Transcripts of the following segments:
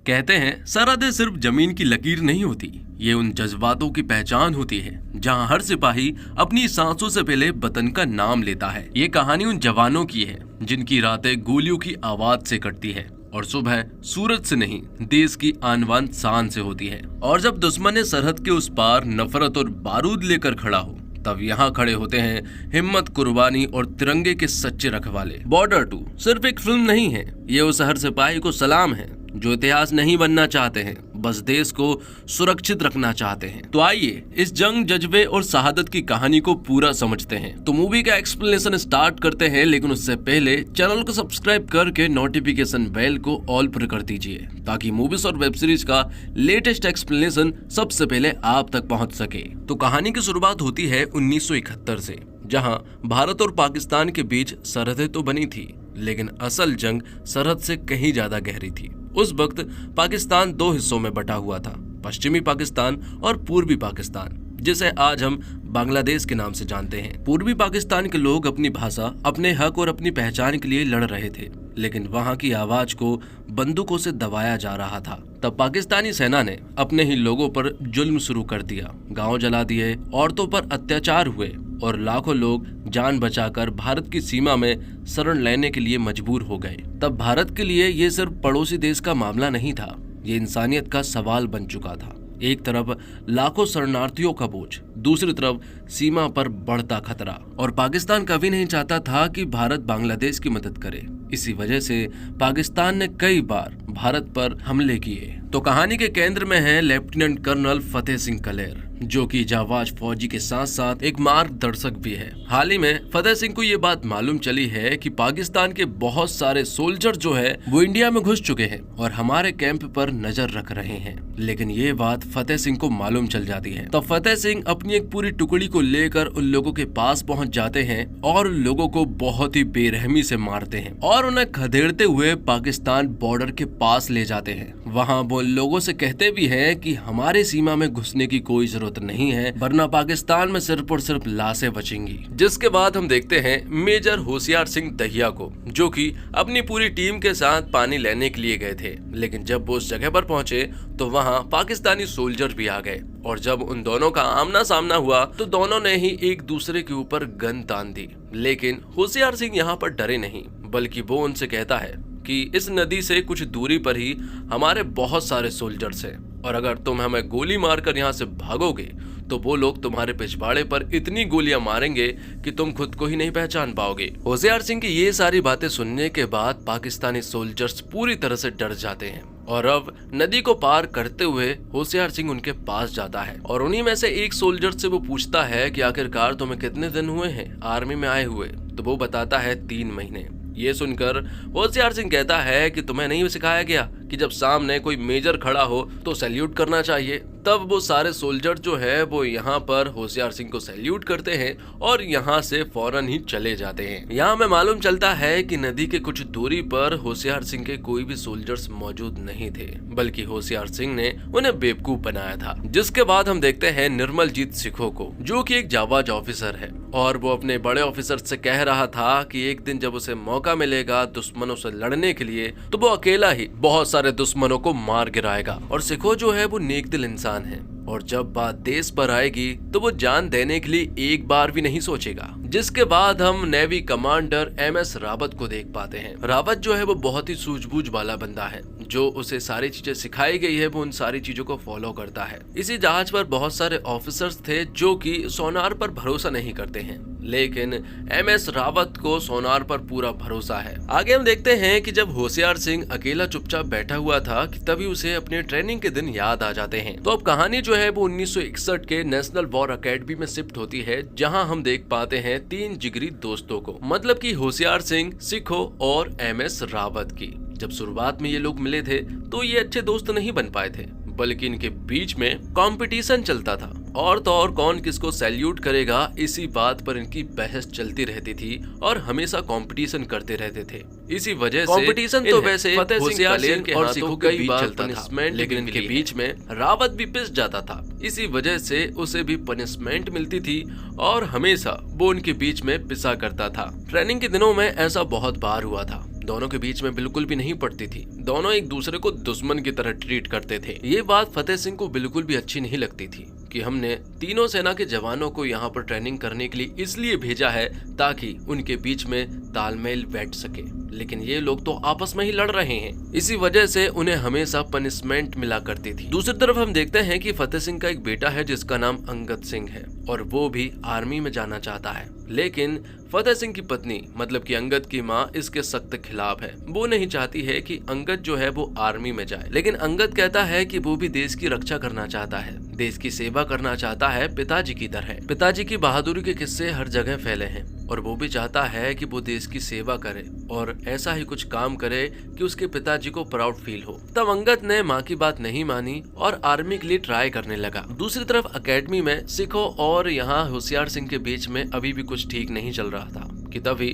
कहते हैं सरहदें सिर्फ जमीन की लकीर नहीं होती, ये उन जज्बातों की पहचान होती है जहां हर सिपाही अपनी सांसों से पहले वतन का नाम लेता है। ये कहानी उन जवानों की है जिनकी रातें गोलियों की आवाज से कटती है और सुबह सूरज से नहीं, देश की आन शान से होती है। और जब दुश्मन सरहद के उस पार नफरत और बारूद लेकर खड़ा हो, तब यहाँ खड़े होते हैं हिम्मत, कुर्बानी और तिरंगे के सच्चे रखवाले। बॉर्डर 2 सिर्फ एक फिल्म नहीं है, ये उस हर सिपाही को सलाम है जो इतिहास नहीं बनना चाहते हैं, बस देश को सुरक्षित रखना चाहते हैं। तो आइए इस जंग, जज्बे और शहादत की कहानी को पूरा समझते हैं। तो मूवी का एक्सप्लेनेशन स्टार्ट करते हैं, लेकिन उससे पहले चैनल को सब्सक्राइब करके नोटिफिकेशन बेल को ऑल पर कर दीजिए ताकि मूवीज और वेब सीरीज का लेटेस्ट एक्सप्लेनेशन सबसे पहले आप तक पहुंच सके। तो कहानी की शुरुआत होती है 1971 से, जहां भारत और पाकिस्तान के बीच सरहदें तो बनी थी, लेकिन असल जंग सरहद से कहीं ज्यादा गहरी थी। उस वक्त पाकिस्तान 2 हिस्सों में बटा हुआ था, पश्चिमी पाकिस्तान और पूर्वी पाकिस्तान, जिसे आज हम बांग्लादेश के नाम से जानते हैं। पूर्वी पाकिस्तान के लोग अपनी भाषा, अपने हक और अपनी पहचान के लिए लड़ रहे थे, लेकिन वहां की आवाज को बंदूकों से दबाया जा रहा था। तब पाकिस्तानी सेना ने अपने ही लोगों पर जुल्म शुरू कर दिया, गांव जला दिए, औरतों पर अत्याचार हुए और लाखों लोग जान बचाकर भारत की सीमा में शरण लेने के लिए मजबूर हो गए। तब भारत के लिए ये सिर्फ पड़ोसी देश का मामला नहीं था, ये इंसानियत का सवाल बन चुका था। एक तरफ लाखों शरणार्थियों का बोझ, दूसरी तरफ सीमा पर बढ़ता खतरा, और पाकिस्तान कभी नहीं चाहता था कि भारत बांग्लादेश की मदद करे। इसी वजह से पाकिस्तान ने कई बार भारत पर हमले किए। तो कहानी के केंद्र में है लेफ्टिनेंट कर्नल फतेह सिंह कलेर, जो कि जाबाज फौजी के साथ साथ एक मार्गदर्शक भी है। हाल ही में फतेह सिंह को ये बात मालूम चली है कि पाकिस्तान के बहुत सारे सोल्जर जो है वो इंडिया में घुस चुके हैं और हमारे कैंप पर नजर रख रहे हैं। लेकिन ये बात फतेह सिंह को मालूम चल जाती है, तो फतेह सिंह अपनी एक पूरी टुकड़ी को लेकर उन लोगों के पास पहुंच जाते हैं और उन लोगों को बहुत ही बेरहमी से मारते हैं और उन्हें खदेड़ते हुए पाकिस्तान बॉर्डर के पास ले जाते हैं। वहाँ वो लोगों से कहते भी हैं कि हमारे सीमा में घुसने की कोई जरूरत नहीं है, वरना पाकिस्तान में सिर्फ और सिर्फ लाशें बचेंगी। जिसके बाद हम देखते हैं मेजर होशियार सिंह दहिया को, जो कि अपनी पूरी टीम के साथ पानी लेने के लिए गए थे। लेकिन जब वो उस जगह पर पहुंचे तो वहां पाकिस्तानी सोल्जर भी आ गए, और जब उन दोनों का आमना सामना हुआ तो दोनों ने ही एक दूसरे के ऊपर गन तान दी। लेकिन होशियार सिंह यहाँ पर डरे नहीं, बल्कि वो उनसे कहता है कि इस नदी से कुछ दूरी पर ही हमारे बहुत सारे सोल्जर्स हैं, और अगर तुम हमें गोली मारकर यहाँ से भागोगे तो वो लोग तुम्हारे पिछवाड़े पर इतनी गोलियां मारेंगे कि तुम खुद को ही नहीं पहचान पाओगे। होशियार सिंह की ये सारी बातें सुनने के बाद पाकिस्तानी सोल्जर्स पूरी तरह से डर जाते हैं, और अब नदी को पार करते हुए होशियार सिंह उनके पास जाता है और उन्हीं में से एक सोल्जर से वो पूछता है कि आखिरकार तुम्हें कितने दिन हुए हैं आर्मी में आए हुए। तो वो बताता है 3 महीने। ये सुनकर होशियार सिंह कहता है कि तुम्हें नहीं सिखाया गया कि जब सामने कोई मेजर खड़ा हो तो सैल्यूट करना चाहिए। तब वो सारे सोल्जर जो है वो यहाँ पर होशियार सिंह को सैल्यूट करते हैं और यहाँ से फौरन ही चले जाते हैं। यहाँ हमें मालूम चलता है कि नदी के कुछ दूरी पर होशियार सिंह के कोई भी सोल्जर्स मौजूद नहीं थे, बल्कि होशियार सिंह ने उन्हें बेवकूफ बनाया था। जिसके बाद हम देखते हैं निर्मलजीत सिखो को, जो कि एक जाबाज ऑफिसर है, और वो अपने बड़े ऑफिसर से कह रहा था कि एक दिन जब उसे मौका मिलेगा दुश्मनों से लड़ने के लिए तो वो अकेला ही बहुत सारे दुश्मनों को मार गिराएगा। और सिखो जो है वो नेक दिल इंसान है, और जब बात देश पर आएगी तो वो जान देने के लिए एक बार भी नहीं सोचेगा। जिसके बाद हम नेवी कमांडर MS रावत को देख पाते हैं। रावत जो है वो बहुत ही सूझबूझ वाला बंदा है, जो उसे सारी चीजें सिखाई गई है वो उन सारी चीजों को फॉलो करता है। इसी जहाज पर बहुत सारे ऑफिसर्स थे जो कि सोनार पर भरोसा नहीं करते हैं, लेकिन MS रावत को सोनार पर पूरा भरोसा है। आगे हम देखते हैं कि जब होशियार सिंह अकेला चुपचाप बैठा हुआ था कि तभी उसे अपने ट्रेनिंग के दिन याद आ जाते हैं। तो अब कहानी जो है वो 1961 के नेशनल वॉर अकेडमी में शिफ्ट होती है, जहां हम देख पाते हैं 3 जिगरी दोस्तों को, मतलब कि होशियार सिंह, सिखो और MS रावत की। जब शुरुआत में ये लोग मिले थे तो ये अच्छे दोस्त नहीं बन पाए थे, बल्कि इनके बीच में कंपटीशन चलता था, और तो और कौन किसको सैल्यूट करेगा इसी बात पर इनकी बहस चलती रहती थी और हमेशा कंपटीशन करते रहते थे। इसी वजह से कंपटीशन तो वैसे होशियार सिंह के और सिखो के बीच चलता था, लेकिन इनके बीच में रावत भी पिस जाता था। इसी वजह से उसे भी पनिशमेंट मिलती थी और हमेशा वो उनके बीच में पिसा करता था। ट्रेनिंग के दिनों में ऐसा बहुत बार हुआ था। दोनों के बीच में बिल्कुल भी नहीं पड़ती थी। दोनों एक दूसरे को दुश्मन की तरह ट्रीट करते थे। ये बात फतेह सिंह को बिल्कुल भी अच्छी नहीं लगती थी कि हमने तीनों सेना के जवानों को यहाँ पर ट्रेनिंग करने के लिए इसलिए भेजा है ताकि उनके बीच में तालमेल बैठ सके, लेकिन ये लोग तो आपस में ही लड़ रहे हैं। इसी वजह से उन्हें हमेशा पनिशमेंट मिला करती थी। दूसरी तरफ हम देखते हैं कि फतेह सिंह का एक बेटा है जिसका नाम अंगद सिंह है और वो भी आर्मी में जाना चाहता है, लेकिन फतेह सिंह की पत्नी मतलब कि अंगद की माँ इसके सख्त खिलाफ है। वो नहीं चाहती है कि अंगद जो है वो आर्मी में जाए, लेकिन अंगद कहता है कि वो भी देश की रक्षा करना चाहता है, देश की सेवा करना चाहता है पिताजी की तरह। पिताजी की बहादुरी के किस्से हर जगह फैले हैं और वो भी चाहता है कि वो देश की सेवा करे और ऐसा ही कुछ काम करे कि उसके पिताजी को प्राउड फील हो। तब अंगद ने माँ की बात नहीं मानी और आर्मी के लिए ट्राई करने लगा। दूसरी तरफ एकेडमी में सिखों और यहाँ होशियार सिंह के बीच में अभी भी कुछ ठीक नहीं चल रहा था कि तभी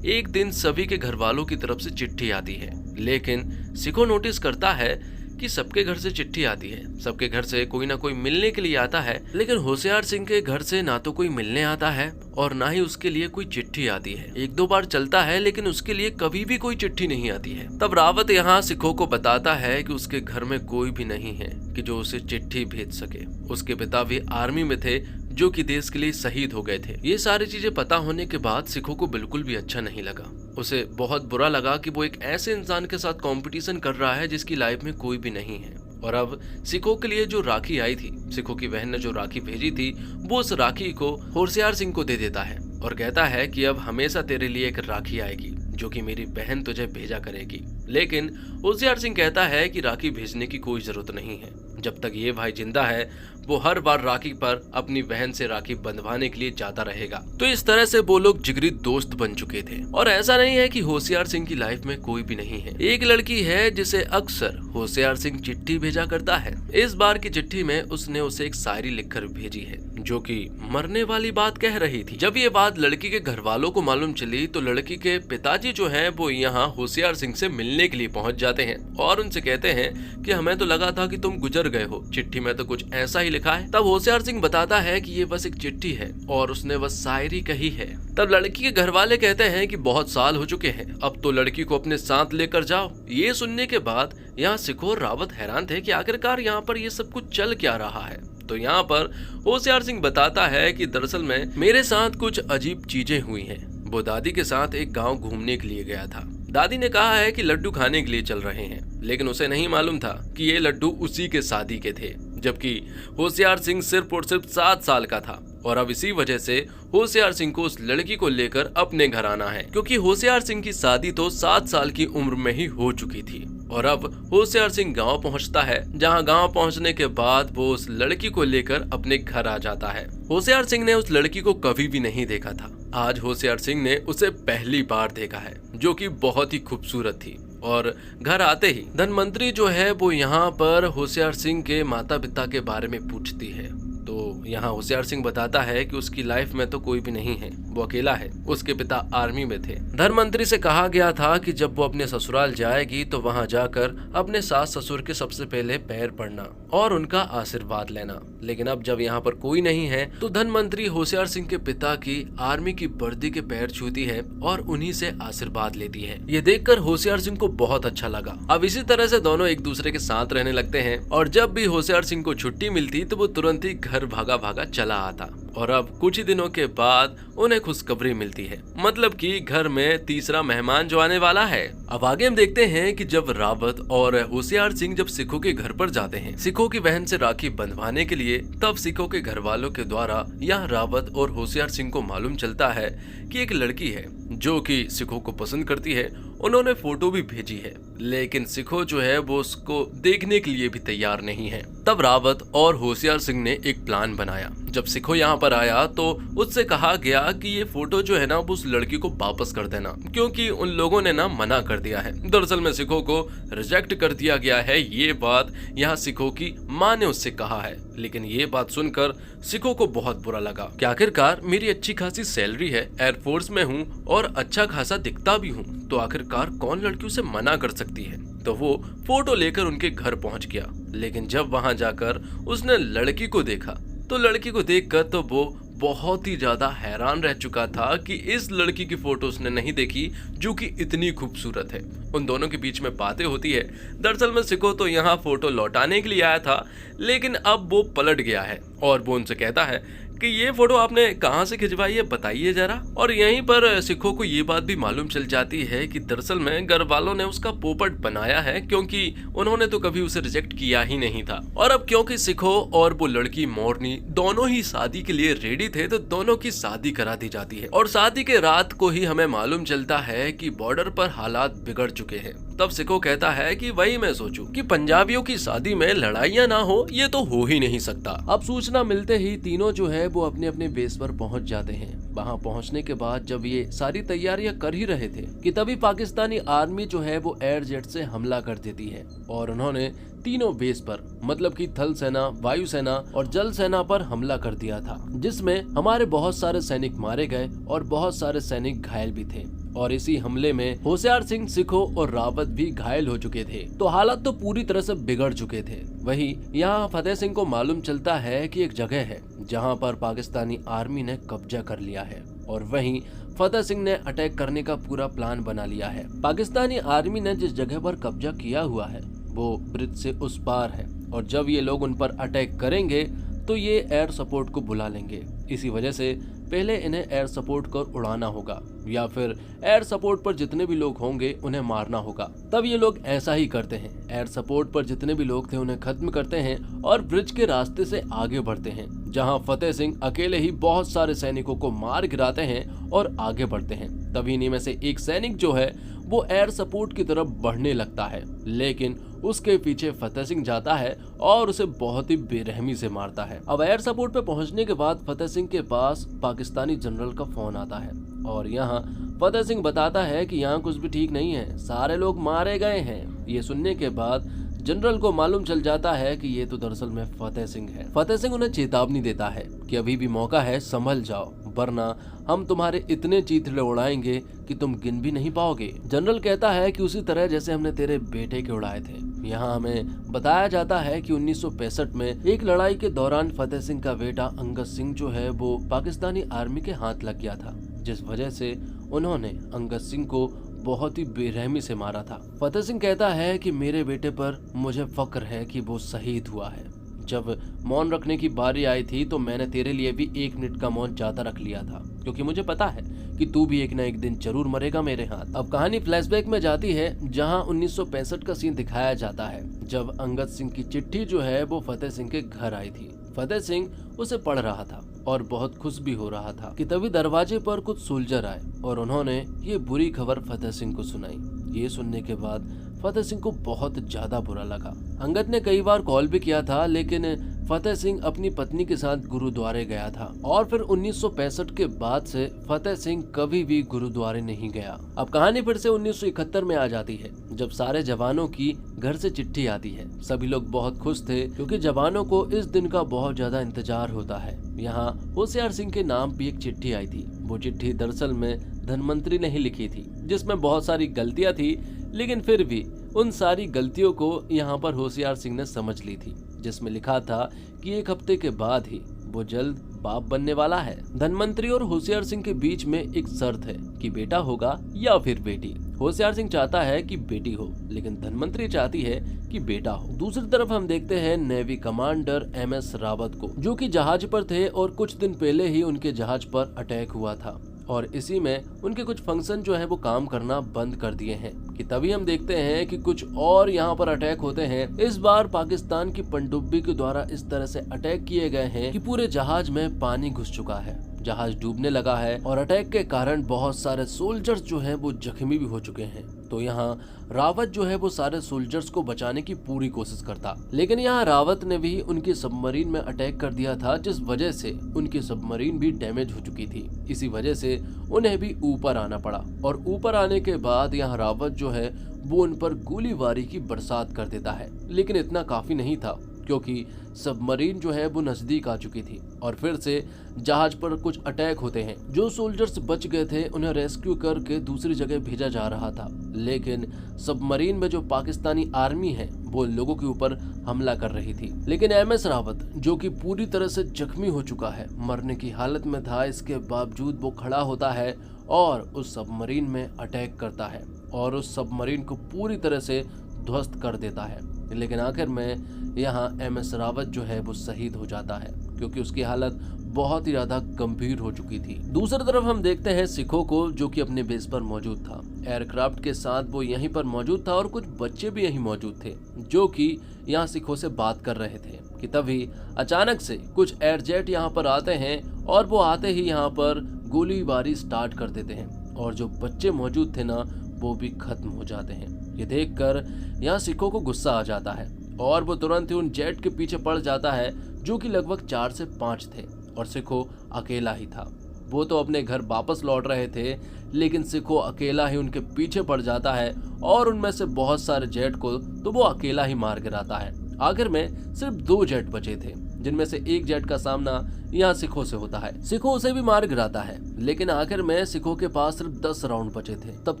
एक दिन सभी के घर वालों की तरफ से चिट्ठी आती है, लेकिन सिखो नोटिस करता है कि सबके घर से चिट्ठी आती है, सबके घर से कोई ना कोई मिलने के लिए आता है, लेकिन होशियार सिंह के घर से ना तो कोई मिलने आता है और ना ही उसके लिए कोई चिट्ठी आती है। एक दो बार चलता है लेकिन उसके लिए कभी भी कोई चिट्ठी नहीं आती है। तब रावत यहाँ सिखों को बताता है कि उसके घर में कोई भी नहीं है कि जो उसे चिट्ठी भेज सके। उसके पिता भी आर्मी में थे जो कि देश के लिए शहीद हो गए थे। ये सारी चीजें पता होने के बाद सिखों को बिल्कुल भी अच्छा नहीं लगा। उसे बहुत बुरा लगा कि वो एक ऐसे इंसान के साथ कंपटीशन कर रहा है जिसकी लाइफ में कोई भी नहीं है। और अब सिखों के लिए जो राखी आई थी, सिखों की बहन ने जो राखी भेजी थी, वो उस राखी को होशियार सिंह को दे देता है और कहता है कि अब हमेशा तेरे लिए एक राखी आएगी जो कि मेरी बहन तुझे भेजा करेगी। लेकिन होशियार सिंह कहता है कि राखी भेजने की कोई जरूरत नहीं है। जब तक ये भाई जिंदा है वो हर बार राखी पर अपनी बहन से राखी बंधवाने के लिए जाता रहेगा। तो इस तरह से वो लोग जिगरी दोस्त बन चुके थे। और ऐसा नहीं है कि होशियार सिंह की लाइफ में कोई भी नहीं है। एक लड़की है जिसे अक्सर होशियार सिंह चिट्ठी भेजा करता है। इस बार की चिट्ठी में उसने उसे एक शायरी लिखकर भेजी है जो कि मरने वाली बात कह रही थी। जब ये बात लड़की के घर वालों को मालूम चली तो लड़की के पिताजी जो है वो यहाँ होशियार सिंह से मिलने के लिए पहुंच जाते हैं और उनसे कहते हैं कि हमें तो लगा था कि तुम गुजर गए हो, चिट्ठी में तो कुछ ऐसा ही लिखा है। तब होशियार सिंह बताता है कि ये बस एक चिट्ठी है और उसने बस शायरी कही है। तब लड़की के घर वाले कहते हैं कि बहुत साल हो चुके हैं, अब तो लड़की को अपने साथ लेकर जाओ। ये सुनने के बाद यहाँ सिखो और रावत हैरान थे कि आखिरकार यहाँ पर ये सब कुछ चल क्या रहा है। तो यहाँ पर होशियार सिंह बताता है कि दरअसल में मेरे साथ कुछ अजीब चीजें हुई हैं। वो दादी के साथ एक गांव घूमने के लिए गया था। दादी ने कहा है कि लड्डू खाने के लिए चल रहे हैं, लेकिन उसे नहीं मालूम था कि ये लड्डू उसी के शादी के थे, जबकि होशियार सिंह सिर्फ और सिर्फ 7 साल का था। और अब इसी वजह से होशियार सिंह को उस लड़की को लेकर अपने घर आना है, क्योंकि होशियार सिंह की शादी तो 7 साल की उम्र में ही हो चुकी थी। और अब होशियार सिंह गांव पहुंचता है, जहां गांव पहुंचने के बाद वो उस लड़की को लेकर अपने घर आ जाता है। होशियार सिंह ने उस लड़की को कभी भी नहीं देखा था। आज होशियार सिंह ने उसे पहली बार देखा है, जो कि बहुत ही खूबसूरत थी। और घर आते ही धनवंतरी जो है वो यहाँ पर होशियार सिंह के माता पिता के बारे में पूछती है। तो यहाँ होशियार सिंह बताता है कि उसकी लाइफ में तो कोई भी नहीं है, वो अकेला है। उसके पिता आर्मी में थे। धनवंतरी से कहा गया था कि जब वो अपने ससुराल जाएगी तो वहाँ जाकर अपने सास ससुर के सबसे पहले पैर पड़ना और उनका आशीर्वाद लेना। लेकिन अब जब यहाँ पर कोई नहीं है तो धनवंतरी होशियार सिंह के पिता की आर्मी की वर्दी के पैर छूती है और उन्हीं से आशीर्वाद लेती है। ये देखकर होशियार सिंह को बहुत अच्छा लगा। अब इसी तरह से दोनों एक दूसरे के साथ रहने लगते हैं और जब भी होशियार सिंह को छुट्टी मिलती तो वो तुरंत ही घर भागा भागा चला आता। और अब कुछ ही दिनों के बाद उन्हें खुशखबरी मिलती है, मतलब कि घर में तीसरा मेहमान जो आने वाला है। अब आगे हम देखते हैं कि जब रावत और होशियार सिंह जब सिखों के घर पर जाते हैं सिखों की बहन से राखी बंधवाने के लिए, तब सिखों के घर वालों के द्वारा यह रावत और होशियार सिंह को मालूम चलता है कि एक लड़की है जो कि सिखों को पसंद करती है। उन्होंने फोटो भी भेजी है, लेकिन सिखों जो है वो उसको देखने के लिए भी तैयार नहीं है। तब रावत और होशियार सिंह ने एक प्लान बनाया। जब सिखो यहाँ पर आया तो उससे कहा गया कि ये फोटो जो है ना वो उस लड़की को वापस कर देना, क्योंकि उन लोगों ने ना मना कर दिया है। दरअसल में सिखों को रिजेक्ट कर दिया गया है। ये बात यहाँ सिखों की माँ ने उससे कहा है, लेकिन ये बात सुनकर सिखों को बहुत बुरा लगा कि आखिरकार मेरी अच्छी खासी सैलरी है, एयरफोर्स में हूँ और अच्छा खासा दिखता भी हूँ, तो आखिरकार कौन लड़की उसे मना कर सकती है। तो वो फोटो लेकर उनके घर पहुंच गया, लेकिन जब वहां जाकर उसने लड़की को देखा तो लड़की को देखकर तो वो बहुत ही ज्यादा हैरान रह चुका था कि इस लड़की की फोटो उसने नहीं देखी जो कि इतनी खूबसूरत है। उन दोनों के बीच में बातें होती है। दरअसल में सिखो तो यहाँ फोटो लौटाने के लिए आया था, लेकिन अब वो पलट गया है और वो उनसे कहता है कि ये फोटो आपने कहाँ से खिंचवाई है, बताइए जरा। और यहीं पर सिखो को ये बात भी मालूम चल जाती है कि दरअसल में घर वालों ने उसका पोपट बनाया है, क्योंकि उन्होंने तो कभी उसे रिजेक्ट किया ही नहीं था। और अब क्योंकि सिखो और वो लड़की मोरनी दोनों ही शादी के लिए रेडी थे, तो दोनों की शादी करा दी जाती है। और शादी के रात को ही हमें मालूम चलता है कि बॉर्डर पर हालात बिगड़ चुके हैं। तब सिखो कहता है कि वही मैं सोचूं कि पंजाबियों की शादी में लड़ाइयाँ ना हो, ये तो हो ही नहीं सकता। अब सूचना मिलते ही तीनों जो है वो अपने अपने बेस पर पहुंच जाते हैं। वहां पहुंचने के बाद जब ये सारी तैयारियां कर ही रहे थे कि तभी पाकिस्तानी आर्मी जो है वो एयर जेट से हमला कर देती है और उन्होंने तीनों बेस पर, मतलब कि थल सेना, वायु सेना और जल सेना पर हमला कर दिया था, जिसमें हमारे बहुत सारे सैनिक मारे गए और बहुत सारे सैनिक घायल भी थे। और इसी हमले में होशियार सिंह, सिखो और रावत भी घायल हो चुके थे। तो हालात तो पूरी तरह से बिगड़ चुके थे। वहीं यहाँ फतेह सिंह को मालूम चलता है कि एक जगह है जहाँ पर पाकिस्तानी आर्मी ने कब्जा कर लिया है और वहीं फतेह सिंह ने अटैक करने का पूरा प्लान बना लिया है। पाकिस्तानी आर्मी ने जिस जगह पर कब्जा किया हुआ है वो ब्रिज से उस पार है और जब ये लोग उन पर अटैक करेंगे तो ये एयर सपोर्ट को बुला लेंगे। इसी वजह से पहले इन्हें एयर सपोर्ट कर उड़ाना होगा या फिर एयर सपोर्ट पर जितने भी लोग होंगे उन्हें मारना होगा। तब ये लोग ऐसा ही करते हैं, एयर सपोर्ट पर जितने भी लोग थे उन्हें खत्म करते हैं और ब्रिज के रास्ते से आगे बढ़ते हैं, जहां फतेह सिंह अकेले ही बहुत सारे सैनिकों को मार गिराते हैं और आगे बढ़ते हैं। तभी इन्हीं में से एक सैनिक जो है वो एयर सपोर्ट की तरफ बढ़ने लगता है, लेकिन उसके पीछे फतेह सिंह जाता है और उसे बहुत ही बेरहमी से मारता है। अब एयर सपोर्ट पे पहुंचने के बाद फतेह सिंह के पास पाकिस्तानी जनरल का फोन आता है और यहाँ फतेह सिंह बताता है कि यहाँ कुछ भी ठीक नहीं है, सारे लोग मारे गए हैं। ये सुनने के बाद जनरल को मालूम चल जाता है कि ये तो दरअसल में फतेह सिंह है। फतेह सिंह उन्हें चेतावनी देता है कि अभी भी मौका है, संभल जाओ, वरना हम तुम्हारे इतने चीथड़े उड़ाएंगे कि तुम गिन भी नहीं पाओगे। जनरल कहता है कि उसी तरह जैसे हमने तेरे बेटे के उड़ाए थे। यहाँ हमें बताया जाता है कि 1965 में एक लड़ाई के दौरान फतेह सिंह का बेटा अंगद सिंह जो है वो पाकिस्तानी आर्मी के हाथ लग गया था, जिस वजह से उन्होंने अंगद सिंह को बहुत ही बेरहमी से मारा था। फतेह सिंह कहता है कि मेरे बेटे पर मुझे फक्र है कि वो शहीद हुआ है। जब मौन रखने की बारी आई थी तो मैंने तेरे लिए भी 1 मिनट का मौन ज्यादा रख लिया था, क्योंकि मुझे पता है कि तू भी एक न एक दिन जरूर मरेगा मेरे हाथ। अब कहानी फ्लैशबैक में जाती है, जहां 1965 का सीन दिखाया जाता है, जब अंगद सिंह की चिट्ठी जो है वो फतेह सिंह के घर आई थी। फतेह सिंह उसे पढ़ रहा था और बहुत खुश भी हो रहा था कि तभी दरवाजे पर कुछ सोल्जर आए और उन्होंने ये बुरी खबर फतेह सिंह को सुनाई। ये सुनने के बाद फतेह सिंह को बहुत ज्यादा बुरा लगा। अंगद ने कई बार कॉल भी किया था, लेकिन फतेह सिंह अपनी पत्नी के साथ गुरुद्वारे गया था और फिर 1965 के बाद से फतेह सिंह कभी भी गुरुद्वारे नहीं गया। अब कहानी फिर से 1971 में आ जाती है, जब सारे जवानों की घर से चिट्ठी आती है। सभी लोग बहुत खुश थे क्योंकि जवानों को इस दिन का बहुत ज्यादा इंतजार होता है। यहाँ होशियार सिंह के नाम पे एक चिट्ठी आई थी। वो चिट्ठी दरअसल में धनमंत्री ने ही लिखी थी, जिसमें बहुत सारी गलतियां थी, लेकिन फिर भी उन सारी गलतियों को यहाँ पर होशियार सिंह ने समझ ली थी, जिसमें लिखा था कि 1 हफ्ते के बाद ही वो जल्द बाप बनने वाला है। धनमंत्री और होशियार सिंह के बीच में एक शर्त है कि बेटा होगा या फिर बेटी। होशियार सिंह चाहता है कि बेटी हो, लेकिन धनमंत्री चाहती है कि बेटा हो। दूसरी तरफ हम देखते हैं नेवी कमांडर MS रावत को, जो कि जहाज पर थे और कुछ दिन पहले ही उनके जहाज पर अटैक हुआ था और इसी में उनके कुछ फंक्शन जो है वो काम करना बंद कर दिए हैं। कि तभी हम देखते हैं कि कुछ और यहाँ पर अटैक होते हैं। इस बार पाकिस्तान की पनडुब्बी के द्वारा इस तरह से अटैक किए गए हैं कि पूरे जहाज में पानी घुस चुका है, जहाज डूबने लगा है और अटैक के कारण बहुत सारे सोल्जर्स जो हैं वो जख्मी भी हो चुके हैं। तो यहाँ रावत जो है वो सारे सोल्जर्स को बचाने की पूरी कोशिश करता, लेकिन यहाँ रावत ने भी उनकी सबमरीन में अटैक कर दिया था, जिस वजह से उनकी सबमरीन भी डैमेज हो चुकी थी। इसी वजह से उन्हें भी ऊपर आना पड़ा और ऊपर आने के बाद यहाँ रावत जो है वो उन पर गोलीबारी की बरसात कर देता है। लेकिन इतना काफी नहीं था, क्योंकि सबमरीन जो है वो नजदीक आ चुकी थी और फिर से जहाज पर कुछ अटैक होते हैं। जो सोल्जर्स बच गए थे उन्हें रेस्क्यू करके दूसरी जगह भेजा जा रहा था, लेकिन सबमरीन में जो पाकिस्तानी आर्मी है वो लोगों के ऊपर हमला कर रही थी। लेकिन MS रावत जो कि पूरी तरह से जख्मी हो चुका है, मरने की हालत में था, इसके बावजूद वो खड़ा होता है और उस सबमरीन में अटैक करता है और उस सबमरीन को पूरी तरह से ध्वस्त कर देता है। लेकिन आखिर में यहाँ MS रावत जो है वो शहीद हो जाता है क्योंकि उसकी हालत बहुत ही ज्यादा गंभीर हो चुकी थी। दूसरी तरफ हम देखते हैं सिखों को, जो कि अपने बेस पर मौजूद था। एयरक्राफ्ट के साथ वो यहीं पर मौजूद था और कुछ बच्चे भी यहीं मौजूद थे जो कि यहाँ सिखों से बात कर रहे थे कि तभी अचानक से कुछ एयरजेट यहाँ पर आते हैं और वो आते ही यहाँ पर गोलीबारी स्टार्ट कर देते हैं और जो बच्चे मौजूद थे ना वो भी खत्म हो जाते हैं। ये देखकर यहाँ सिखों को गुस्सा आ जाता है और वो तुरंत ही उन जेट के पीछे पड़ जाता है जो कि लगभग 4 से 5 थे और सिखो अकेला ही था। वो तो अपने घर वापस लौट रहे थे, लेकिन सिखो अकेला ही उनके पीछे पड़ जाता है और उनमें से बहुत सारे जेट को तो वो अकेला ही मार गिराता है। आखिर में सिर्फ 2 जेट बचे थे, जिनमें से एक जेट का सामना यहाँ सिखों से होता है। सिखो उसे भी मार गिराता है, लेकिन आखिर में सिखों के पास सिर्फ 10 राउंड बचे थे। तब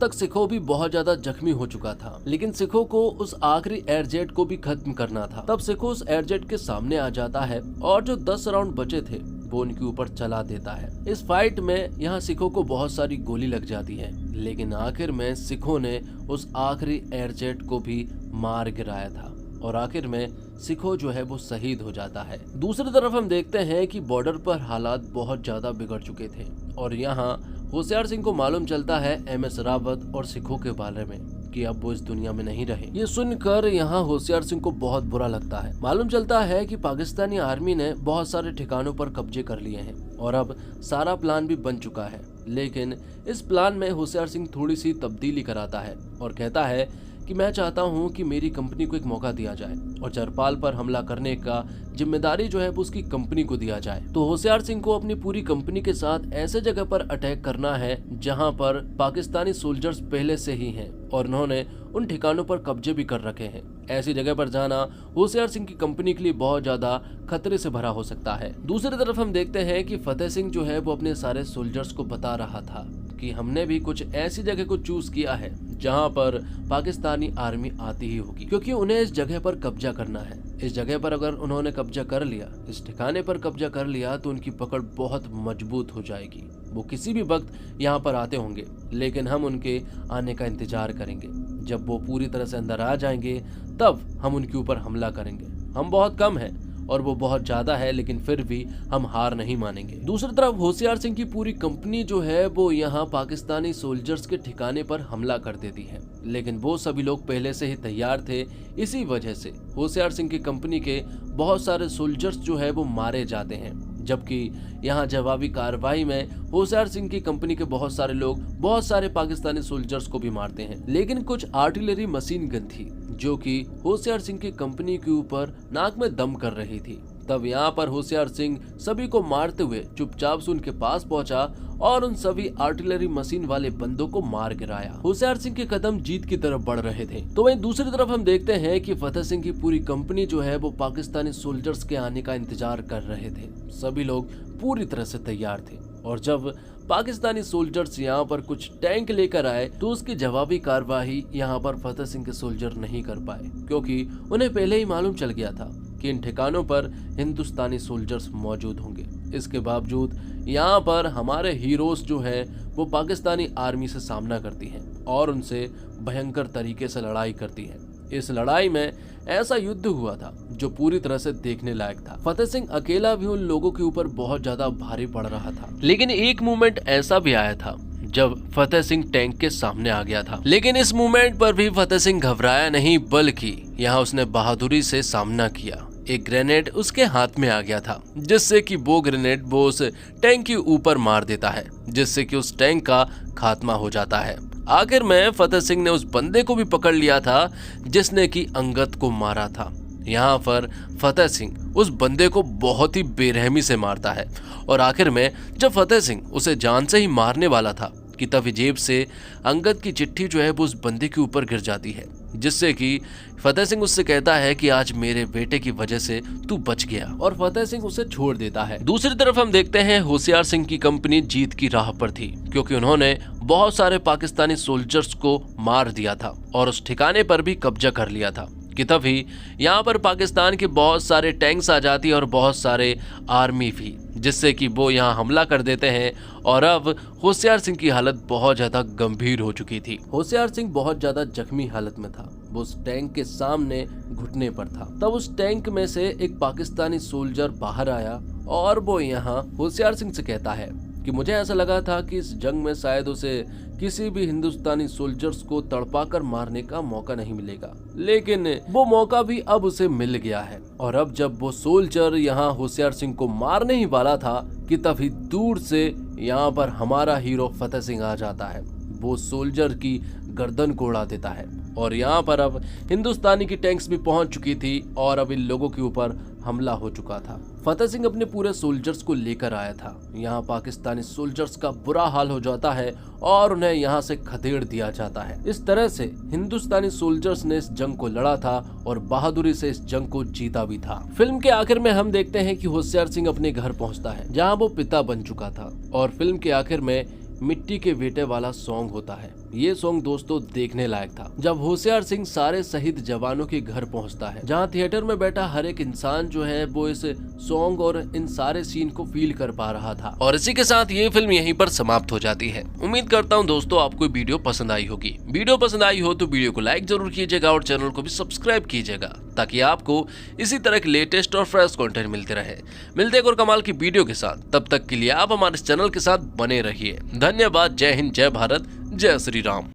तक सिखो भी बहुत ज्यादा जख्मी हो चुका था, लेकिन सिखो को उस आखिरी एयरजेट को भी खत्म करना था। तब सिखो उस एयरजेट के सामने आ जाता है और जो 10 राउंड बचे थे वो उनके ऊपर चला देता है। इस फाइट में यहाँ सिखों को बहुत सारी गोली लग जाती है, लेकिन आखिर में सिखों ने उस आखिरी एयरजेट को भी मार गिराया था और आखिर में सिखो जो है वो शहीद हो जाता है। दूसरी तरफ हम देखते हैं कि बॉर्डर पर हालात बहुत ज्यादा बिगड़ चुके थे और यहाँ होशियार सिंह को मालूम चलता है MS रावत और सिखों के बारे में कि अब वो इस दुनिया में नहीं रहे। ये सुनकर यहाँ होशियार सिंह को बहुत बुरा लगता है। मालूम चलता है कि पाकिस्तानी आर्मी ने बहुत सारे ठिकानों पर कब्जे कर लिए हैं और अब सारा प्लान भी बन चुका है, लेकिन इस प्लान में होशियार सिंह थोड़ी सी तब्दीली कराता है और कहता है कि मैं चाहता हूं कि मेरी कंपनी को एक मौका दिया जाए और चरपाल पर हमला करने का जिम्मेदारी जो है वो उसकी कंपनी को दिया जाए। तो होशियार सिंह को अपनी पूरी कंपनी के साथ ऐसे जगह पर अटैक करना है जहां पर पाकिस्तानी सोल्जर्स पहले से ही हैं और उन्होंने उन ठिकानों पर कब्जे भी कर रखे हैं। ऐसी जगह पर जाना होशियार सिंह की कंपनी के लिए बहुत ज्यादा खतरे से भरा हो सकता है। दूसरी तरफ हम देखते हैं कि फतेह सिंह जो है वो अपने सारे सोल्जर्स को बता रहा था कि हमने भी कुछ ऐसी जगह को चूज किया है जहां पर पाकिस्तानी आर्मी आती ही होगी, क्योंकि उन्हें इस जगह पर कब्जा करना है। इस जगह पर अगर उन्होंने कब्जा कर लिया, इस ठिकाने पर कब्जा कर लिया, तो उनकी पकड़ बहुत मजबूत हो जाएगी। वो किसी भी वक्त यहाँ पर आते होंगे, लेकिन हम उनके आने का इंतजार करेंगे। जब वो पूरी तरह से अंदर आ जाएंगे तब हम उनके ऊपर हमला करेंगे। हम बहुत कम हैं और वो बहुत ज्यादा है, लेकिन फिर भी हम हार नहीं मानेंगे। दूसरी तरफ होशियार सिंह की पूरी कंपनी जो है वो यहाँ पाकिस्तानी सोल्जर्स के ठिकाने पर हमला कर देती है, लेकिन वो सभी लोग पहले से ही तैयार थे। इसी वजह से होशियार सिंह की कंपनी के बहुत सारे सोल्जर्स जो है वो मारे जाते हैं, जबकि यहाँ जवाबी कार्रवाई में होशियार सिंह की कंपनी के बहुत सारे लोग बहुत सारे पाकिस्तानी सोल्जर्स को भी मारते हैं। लेकिन कुछ आर्टिलरी मशीन गन थी जो कि होशियार सिंह की कंपनी के ऊपर नाक में दम कर रही थी। तब यहाँ पर होशियार सिंह सभी को मारते हुए चुपचाप से उनके पास पहुंचा और उन सभी आर्टिलरी मशीन वाले बंदों को मार गिराया। होशियार सिंह के कदम जीत की तरफ बढ़ रहे थे। तो वहीं दूसरी तरफ हम देखते हैं कि फतेह सिंह की पूरी कंपनी जो है वो पाकिस्तानी सोल्जर्स के आने का इंतजार कर रहे थे। सभी लोग पूरी तरह से तैयार थे और जब पाकिस्तानी सोल्जर्स यहाँ पर कुछ टैंक लेकर आए तो उसकी जवाबी कार्रवाई यहाँ पर फतेह सिंह के सोल्जर नहीं कर पाए, क्योंकि उन्हें पहले ही मालूम चल गया था कि इन ठिकानों पर हिंदुस्तानी सोल्जर्स मौजूद होंगे। इसके बावजूद यहाँ पर हमारे हीरोज जो है वो पाकिस्तानी आर्मी से सामना करती हैं और उनसे भयंकर तरीके से लड़ाई करती हैं। इस लड़ाई में ऐसा युद्ध हुआ था जो पूरी तरह से देखने लायक था। फतेह सिंह अकेला भी उन लोगों के ऊपर बहुत ज्यादा भारी पड़ रहा था, लेकिन एक मोमेंट ऐसा भी आया था जब फतेह सिंह टैंक के सामने आ गया था। लेकिन इस मोमेंट पर भी फतेह सिंह घबराया नहीं, बल्कि यहाँ उसने बहादुरी से सामना किया। एक ग्रेनेड उसके हाथ में आ गया था, जिससे कि वो ग्रेनेड वो उस टैंक के ऊपर मार देता है, जिससे कि उस टैंक का खात्मा हो जाता है। आखिर में फतेह सिंह ने उस बंदे को भी पकड़ लिया था जिसने कि अंगद को मारा था। यहाँ पर फतेह सिंह उस बंदे को बहुत ही बेरहमी से मारता है और आखिर में जब फतेह सिंह उसे जान से ही मारने वाला था कि तभी जेब से अंगद की चिट्ठी जो है वो उस बंदे के ऊपर गिर जाती है, जिससे कि फतेह सिंह उससे कहता है कि आज मेरे बेटे की वजह से तू बच गया, और फतेह सिंह उसे छोड़ देता है। दूसरी तरफ हम देखते हैं होशियार सिंह की कंपनी जीत की राह पर थी, क्योंकि उन्होंने बहुत सारे पाकिस्तानी सोल्जर्स को मार दिया था और उस ठिकाने पर भी कब्जा कर लिया था कि तभी यहाँ पर पाकिस्तान के बहुत सारे टैंक्स आ जाती है और बहुत सारे आर्मी भी, जिससे कि वो यहाँ हमला कर देते हैं। और अब होशियार सिंह की हालत बहुत ज्यादा गंभीर हो चुकी थी। होशियार सिंह बहुत ज्यादा जख्मी हालत में था। वो उस टैंक के सामने घुटने पर था। तब उस टैंक में से एक पाकिस्तानी सोल्जर बाहर आया और वो यहाँ होशियार सिंह से कहता है कि मुझे ऐसा लगा था कि इस जंग में शायद उसे किसी भी हिंदुस्तानी सोल्जर्स को तड़पाकर मारने का मौका नहीं मिलेगा, लेकिन वो मौका भी अब उसे मिल गया है। और अब जब वो सोल्जर यहाँ होशियार सिंह को मारने ही वाला था कि तभी दूर से यहाँ पर हमारा हीरो फतेह सिंह आ जाता है। वो सोल्जर की गर्दन को उड़ा देता है और यहाँ पर अब हिंदुस्तानी की टैंक्स भी पहुंच चुकी थी और अब इन लोगों के ऊपर हमला हो चुका था। फतेह सिंह अपने पूरे सोल्जर्स को लेकर आया था। यहाँ पाकिस्तानी सोल्जर्स का बुरा हाल हो जाता है और उन्हें यहाँ से खदेड़ दिया जाता है। इस तरह से हिंदुस्तानी सोल्जर्स ने इस जंग को लड़ा था और बहादुरी से इस जंग को जीता भी था। फिल्म के आखिर में हम देखते हैं कि होशियार सिंह अपने घर पहुंचता है, जहाँ वो पिता बन चुका था, और फिल्म के आखिर में मिट्टी के बेटे वाला सॉन्ग होता है। ये सॉन्ग दोस्तों देखने लायक था, जब होशियार सिंह सारे शहीद जवानों के घर पहुंचता है, जहां थिएटर में बैठा हर एक इंसान जो है वो इस सॉन्ग और इन सारे सीन को फील कर पा रहा था। और इसी के साथ ये फिल्म यहीं पर समाप्त हो जाती है। उम्मीद करता हूं दोस्तों आपको वीडियो पसंद आई होगी। वीडियो पसंद आई हो तो वीडियो को लाइक जरूर कीजिएगा और चैनल को भी सब्सक्राइब कीजिएगा, ताकि आपको इसी तरह के लेटेस्ट और फ्रेश कंटेंट मिलते रहे। मिलते एक और कमाल की वीडियो के साथ, तब तक के लिए आप हमारे चैनल के साथ बने रहिए। धन्यवाद। जय हिंद, जय भारत, जय श्री राम।